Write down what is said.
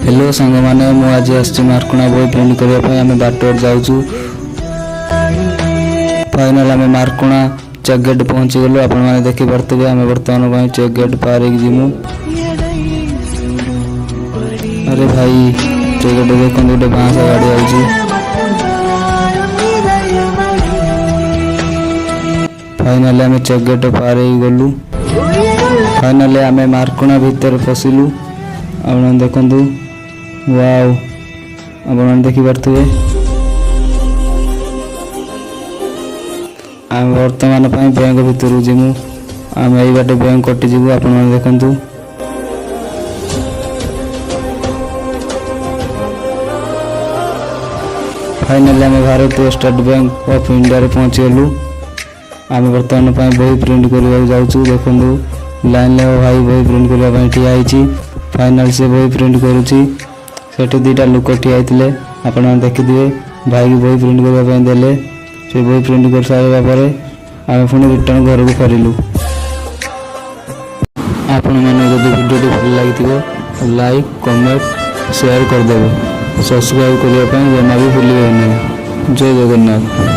Hello सांग मैंने मुझे आज आसी मार्कणा बही प्रिंट करने आम बाटर जाऊँ। फाइनाल आम मार्कणा चेक गेट पहुँची गलु। आपण मैंने देखिपे आम बर्तमान चेक गेट पार जीमु। अरे भाई चेक गेट देखो गोटे बाँस गाड़ी आई। फाइनाली आम चेक गेट पार गलु। फाइनाली आम मार्कणा भितर पशिलु। आप देखु वाओ आप देखिपे आम बर्तमान बैंक भितर जीमु। आम यही बाटे बैंक कटिजु। आप देखु फाइनाली आम भारतीय स्टेट बैंक ऑफ इंडिया रे पहुँची गलु। आम बर्तमान बही प्रिंट करने जाऊँ। देखु लाइन ले भाई बही प्रिंट करने ठिया होती। फाइनाल से बही प्रिंट करुँची। सेठी दुईटा लोक ठिया होते आप देखिए भाई की बही प्रिंट करने देले। से बही प्रिंट कर सारा पर आम पुणी रिटर्न घर को फेरिलु। आपण मैंने जब वीडियो भल लगी लाइक कमेंट शेयर करदेवे। सब्सक्राइब करने जमा भी भूलिए नहीं। जय जगन्नाथ।